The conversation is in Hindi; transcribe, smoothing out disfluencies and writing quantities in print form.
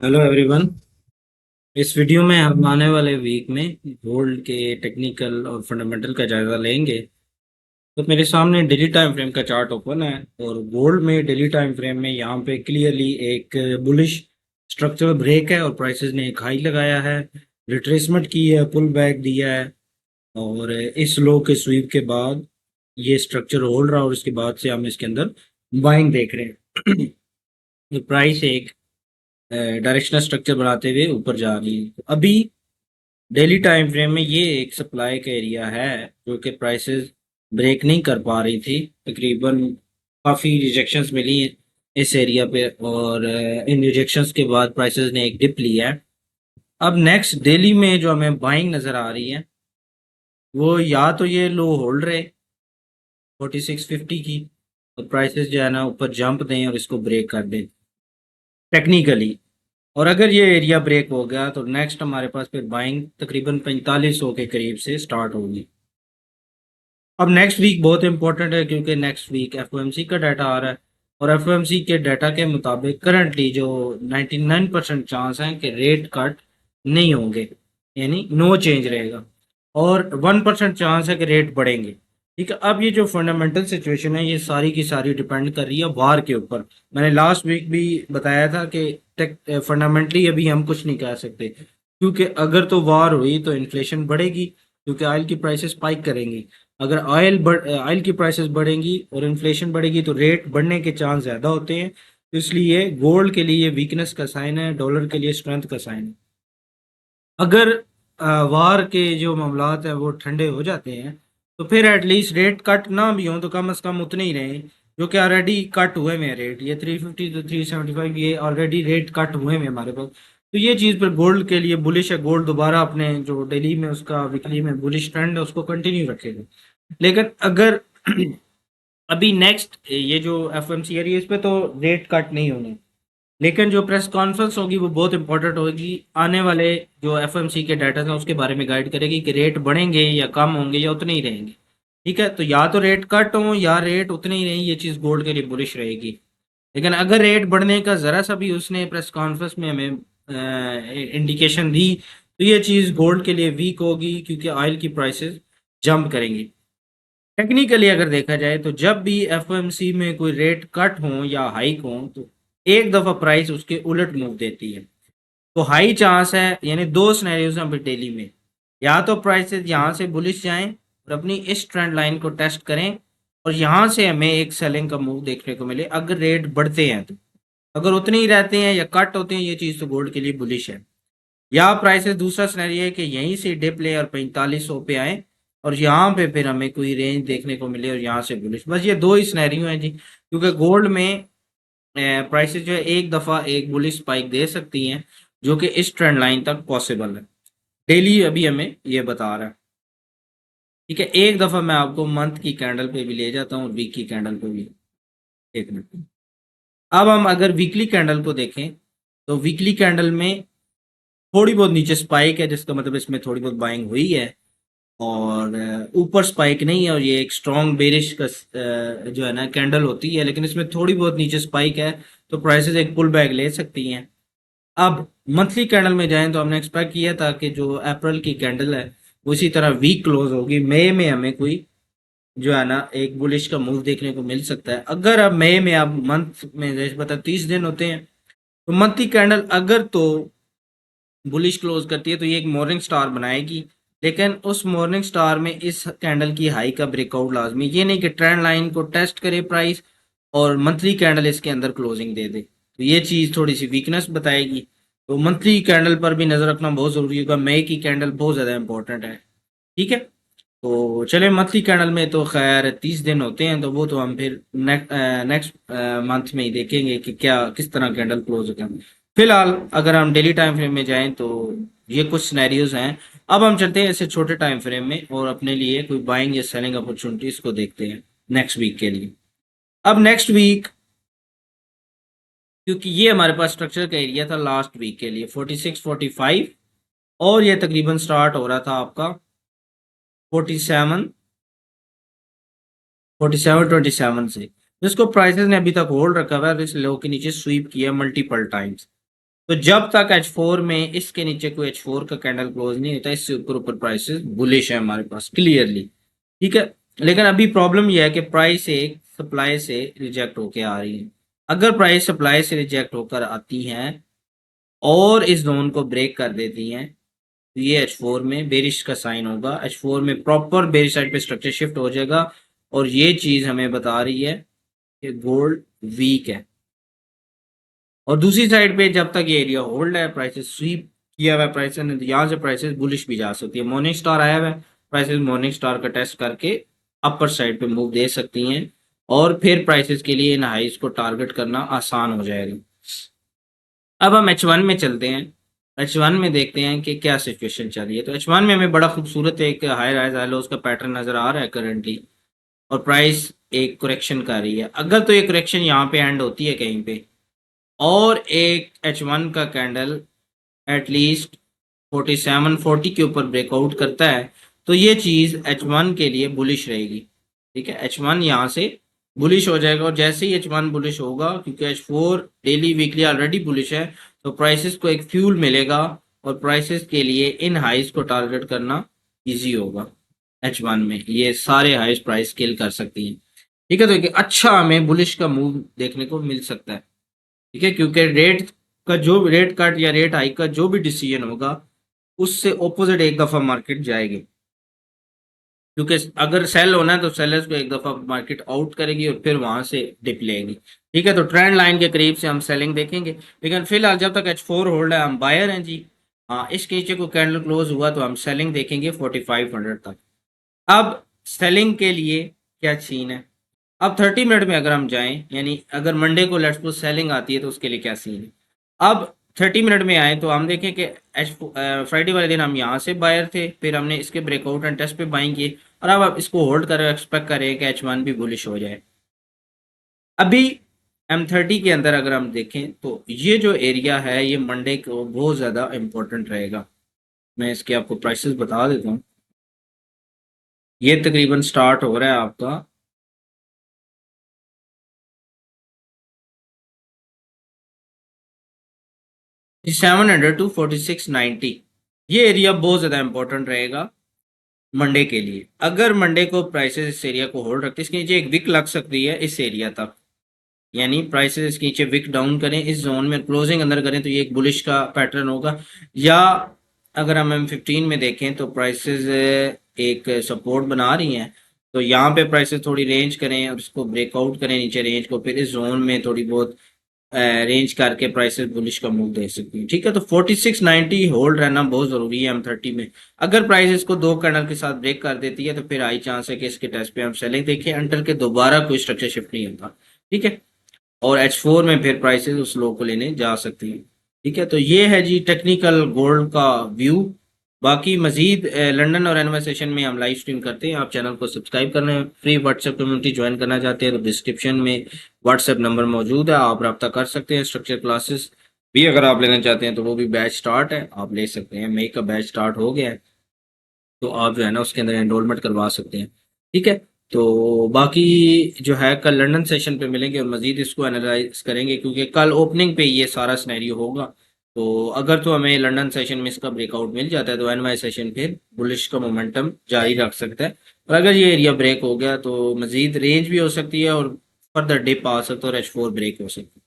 Hello everyone. इस वीडियो में हम आने वाले वीक में गोल्ड के टेक्निकल और फंडामेंटल का जायजा लेंगे। तो मेरे सामने डेली टाइम फ्रेम का चार्ट ओपन है और गोल्ड में डेली टाइम फ्रेम में यहाँ पे क्लियरली एक बुलिश स्ट्रक्चरल ब्रेक है और प्राइसेस ने एक हाई लगाया है, रिट्रेसमेंट की है, पुल बैक दिया है और इस लो के स्वीप के बाद ये स्ट्रक्चर होल्ड रहा और इसके बाद से हम इसके अंदर बाइंग देख रहे हैं। तो प्राइस एक डायरेक्शनल स्ट्रक्चर बनाते हुए ऊपर जा रही है। तो अभी डेली टाइम फ्रेम में ये एक सप्लाई का एरिया है जो कि प्राइसेस ब्रेक नहीं कर पा रही थी। तकरीबन काफ़ी रिजेक्शंस मिली हैं इस एरिया पे और इन रिजेक्शंस के बाद प्राइसेस ने एक डिप लिया है। अब नेक्स्ट डेली में जो हमें बाइंग नज़र आ रही है वो या तो ये लो होल्ड रहे 4650 की और प्राइसेस जो है ना ऊपर जंप दें और इसको ब्रेक कर दें टेक्निकली। और अगर ये एरिया ब्रेक हो गया तो नेक्स्ट हमारे पास फिर बाइंग तकरीबन 4500 के करीब से स्टार्ट होगी। अब नेक्स्ट वीक बहुत इंपॉर्टेंट है क्योंकि नेक्स्ट वीक एफओएमसी का डाटा आ रहा है और एफओएमसी के डाटा के मुताबिक करंटली जो 99% चांस है कि रेट कट नहीं होंगे, यानी नो चेंज रहेगा और 1% चांस है कि रेट बढ़ेंगे। ठीक है, अब ये जो फंडामेंटल सिचुएशन है ये सारी की सारी डिपेंड कर रही है वार के ऊपर। मैंने लास्ट वीक भी बताया था कि फंडामेंटली अभी हम कुछ नहीं कह सकते क्योंकि अगर तो वार हुई तो इन्फ्लेशन बढ़ेगी क्योंकि ऑयल की प्राइसेस स्पाइक करेंगी। अगर ऑयल की प्राइसेस बढ़ेंगी और इन्फ्लेशन बढ़ेगी तो रेट बढ़ने के चांस ज़्यादा होते हैं। तो इसलिए गोल्ड के लिए वीकनेस का साइन है, डॉलर के लिए स्ट्रेंथ का साइन है। अगर वार के जो मामलात हैं वो ठंडे हो जाते हैं तो फिर एटलीस्ट रेट कट ना भी हो तो कम से कम उतने ही रहे जो कि ऑलरेडी कट हुए में रेट, ये 350 to 375 ये ऑलरेडी रेट कट हुए में हमारे पास। तो ये चीज़ पर गोल्ड के लिए बुलिश है, गोल्ड दोबारा अपने जो डेली में उसका वीकली में बुलिश ट्रेंड है उसको कंटिन्यू रखेगा। लेकिन अगर अभी नेक्स्ट ये जो एफ एम सी है इस पे तो रेट कट नहीं होने, लेकिन जो प्रेस कॉन्फ्रेंस होगी वो बहुत इंपॉर्टेंट होगी। आने वाले जो एफएमसी के डाटा हैं उसके बारे में गाइड करेगी कि रेट बढ़ेंगे या कम होंगे या उतने ही रहेंगे। ठीक है, तो या तो रेट कट हो या रेट उतने ही रहें, ये चीज़ गोल्ड के लिए बुलिश रहेगी। लेकिन अगर रेट बढ़ने का ज़रा सा भी उसने प्रेस कॉन्फ्रेंस में हमें इंडिकेशन दी तो ये चीज़ गोल्ड के लिए वीक होगी क्योंकि ऑयल की प्राइसेस जंप करेंगी। टेक्निकली अगर देखा जाए तो जब भी एफओएमसी में कोई रेट कट हो या हाइक हो तो एक दफ़ा प्राइस उसके उलट मूव देती है। तो हाई चांस है, यानी दो सिनेरियोज हैं अभी डेली में, या तो प्राइसेस यहाँ से बुलिश जाएं और अपनी इस ट्रेंड लाइन को टेस्ट करें और यहाँ से हमें एक सेलिंग का मूव देखने को मिले अगर रेट बढ़ते हैं तो। अगर उतने ही रहते हैं या कट होते हैं ये चीज़ तो गोल्ड के लिए बुलिश है। या प्राइसेस दूसरा सिनेरियो है कि यहीं से डिप ले और 4500 पे आए और यहाँ पे फिर हमें कोई रेंज देखने को मिले और यहाँ से बुलिश। बस ये दो ही सिनेरियो हैं जी, क्योंकि गोल्ड में प्राइसेस जो है एक दफ़ा एक बुलिश स्पाइक दे सकती हैं जो कि इस ट्रेंड लाइन तक पॉसिबल है। डेली अभी हमें ये बता रहा है। ठीक है, एक दफ़ा मैं आपको मंथ की कैंडल पे भी ले जाता हूँ और वीक की कैंडल पे भी। एक मिनट। अब हम अगर वीकली कैंडल को देखें तो वीकली कैंडल में थोड़ी बहुत नीचे स्पाइक है जिसका मतलब इसमें थोड़ी बहुत बाइंग हुई है और ऊपर स्पाइक नहीं है और ये एक स्ट्रॉन्ग बेरिश का जो है ना कैंडल होती है, लेकिन इसमें थोड़ी बहुत नीचे स्पाइक है तो प्राइसेस एक पुल बैक ले सकती हैं। अब मंथली कैंडल में जाएं तो हमने एक्सपेक्ट किया था कि जो अप्रैल की कैंडल है वो इसी तरह वीक क्लोज होगी। मई में हमें कोई जो है ना एक बुलिश का मूव देखने को मिल सकता है। अगर अब मई में अब मंथ में जैसे पता 30 दिन होते हैं तो मंथली कैंडल अगर तो बुलिश क्लोज करती है तो ये एक मॉर्निंग स्टार बनाएगी, लेकिन उस मॉर्निंग स्टार में इस कैंडल की हाई का ब्रेकआउट लाजमी, ये नहीं कि ट्रेंड लाइन को टेस्ट करे प्राइस और मंथली कैंडल इसके अंदर क्लोजिंग दे दे, तो ये चीज़ थोड़ी सी वीकनेस बताएगी। तो मंथली कैंडल पर भी नज़र रखना बहुत ज़रूरी होगा, मई की कैंडल बहुत ज़्यादा इंपॉर्टेंट है। ठीक है, तो चले मंथली कैंडल में तो खैर 30 दिन होते हैं तो वो तो हम फिर नेक्स्ट मंथ में ही देखेंगे कि क्या किस तरह कैंडल क्लोज होते हैं। फिलहाल अगर हम डेली टाइम फ्रेम में जाएं तो ये कुछ सिनेरियोज हैं। अब हम चलते हैं ऐसे छोटे टाइम फ्रेम में और अपने लिए कोई बाइंग या सेलिंग अपॉर्चुनिटीज को देखते हैं नेक्स्ट वीक के लिए। अब नेक्स्ट वीक क्योंकि ये हमारे पास स्ट्रक्चर का एरिया था लास्ट वीक के लिए 46-45 और ये तकरीबन स्टार्ट हो रहा था आपका 47 से, जिसको प्राइसेस ने अभी तक होल्ड रखा हुआ है और इस लो के नीचे स्वीप किया मल्टीपल टाइम्स। तो जब तक H4 में इसके नीचे कोई H4 का कैंडल क्लोज नहीं होता, इससे ऊपर ऊपर प्राइसेस बुलिश है हमारे पास क्लियरली। ठीक है, लेकिन अभी प्रॉब्लम यह है कि प्राइस एक सप्लाई से रिजेक्ट होके आ रही है। अगर प्राइस सप्लाई से रिजेक्ट होकर आती हैं और इस जोन को ब्रेक कर देती हैं, तो ये H4 में बेरिश का साइन होगा। H4 में प्रॉपर बेरिश साइड पे स्ट्रक्चर शिफ्ट हो जाएगा और ये चीज हमें बता रही है कि गोल्ड वीक है। और दूसरी साइड पे जब तक ये एरिया होल्ड है, प्राइसेस स्वीप किया हुआ है प्राइसेस ने, तो यहाँ से प्राइसेस बुलिश भी जा सकती है। मॉर्निंग स्टार आया हुआ है, प्राइसेस मॉर्निंग स्टार का टेस्ट करके अपर साइड पे मूव दे सकती हैं और फिर प्राइसेस के लिए इन हाइस को टारगेट करना आसान हो जाएगा। अब हम H1 में चलते हैं। H1 में देखते हैं कि क्या सिचुएशन चल रही है। तो H1 में हमें बड़ा खूबसूरत एक हाई राइज हाई लोज का पैटर्न नजर आ रहा है करंटली, और प्राइस एक करेक्शन कर रही है। अगर तो ये करेक्शन यहाँ पे एंड होती है कहीं पे और एक H1 का कैंडल एटलीस्ट 4740 के ऊपर ब्रेकआउट करता है, तो ये चीज़ H1 के लिए बुलिश रहेगी। ठीक है, H1 यहाँ से बुलिश हो जाएगा, और जैसे ही H1 बुलिश होगा, क्योंकि H4 daily weekly already bullish है, तो प्राइसेस को एक फ्यूल मिलेगा और प्राइसेस के लिए इन हाइस को टारगेट करना इजी होगा। H1 में ये सारे हाइस प्राइस किल कर सकती हैं। ठीक है, तो एक अच्छा हमें बुलिश का मूव देखने को मिल सकता है। ठीक है, क्योंकि रेट का जो रेट कट या रेट हाइक का जो भी डिसीजन होगा, उससे ऑपोजिट एक दफा मार्केट जाएगी। क्योंकि अगर सेल होना है तो सेलर्स को एक दफा मार्केट आउट करेगी और फिर वहां से डिप लेगी। ठीक है, तो ट्रेंड लाइन के करीब से हम सेलिंग देखेंगे, लेकिन फिलहाल जब तक H4 होल्ड है हम बायर हैं जी। हाँ, इसके नीचे को कैंडल क्लोज हुआ तो हम सेलिंग देखेंगे 4500 तक। अब सेलिंग के लिए क्या सीन है, अब 30 मिनट में अगर हम जाएं, यानी अगर मंडे को लेट्स सपोज सेलिंग आती है तो उसके लिए क्या सीन है। अब 30 मिनट में आए तो हम देखें कि एच फ्राइडे वाले दिन हम यहाँ से बायर थे, फिर हमने इसके ब्रेकआउट एंड टेस्ट पे बाइंग किए, और अब आप इसको होल्ड करें, एक्सपेक्ट करें कि H1 भी बुलिश हो जाए। अभी M30 के अंदर अगर हम देखें तो ये जो एरिया है ये मंडे को बहुत ज़्यादा इम्पोर्टेंट रहेगा। मैं इसके आपको प्राइसेस बता देता हूँ। ये तकरीबन स्टार्ट हो रहा है आपका 4700 to 4690। ये एरिया बहुत ज़्यादा इंपॉर्टेंट रहेगा मंडे के लिए। अगर मंडे को प्राइसेस इस एरिया को होल्ड रखते हैं, इसके नीचे एक विक लग सकती है इस एरिया तक, यानी प्राइसेस इसके नीचे विक डाउन करें, इस जोन में क्लोजिंग अंदर करें, तो ये एक बुलिश का पैटर्न होगा। या अगर हम M15 में देखें तो प्राइसेस एक सपोर्ट बना रही हैं, तो यहाँ पे प्राइसेस थोड़ी रेंज करें और इसको ब्रेकआउट करें नीचे रेंज को, फिर इस जोन में थोड़ी बहुत रेंज करके प्राइसेस बुलिश का मूव दे सकती है। ठीक है, तो 4690 होल्ड रहना बहुत जरूरी है M30 में। अगर प्राइस इसको दो कैंडल के साथ ब्रेक कर देती है तो फिर हाई चांस है कि इसके टेस्ट पे हम सेलिंग देखें अंटल के दोबारा कोई स्ट्रक्चर शिफ्ट नहीं होता। ठीक है, और H4 में फिर प्राइसेस उस लो को लेने जा सकती हैं। ठीक है, तो ये है जी टेक्निकल गोल्ड का व्यू। बाकी मजीद लंदन और एनवाई सेशन में हम लाइव स्ट्रीम करते हैं। आप चैनल को सब्सक्राइब करना है, फ्री व्हाट्सएप कम्युनिटी ज्वाइन करना चाहते हैं तो डिस्क्रिप्शन में व्हाट्सएप नंबर मौजूद है, आप रब्ता कर सकते हैं। स्ट्रक्चर क्लासेस भी अगर आप लेना चाहते हैं तो वो भी बैच स्टार्ट है, आप ले सकते हैं। मई का बैच स्टार्ट हो गया है, तो आप जो है ना उसके अंदर एनरोलमेंट करवा सकते हैं। ठीक है, तो बाकी जो है कल लंदन सेशन पे मिलेंगे और मजीद इसको एनालाइज करेंगे, क्योंकि कल ओपनिंग पे ये सारा सिनेरियो होगा। तो अगर तो हमें लंदन सेशन में इसका ब्रेकआउट मिल जाता है तो एनवाई सेशन फिर बुलिश का मोमेंटम जारी रख सकता है, और अगर ये एरिया ब्रेक हो गया तो मजीद रेंज भी हो सकती है और फर्दर डिप आ सकता है और H4 ब्रेक हो सकता है।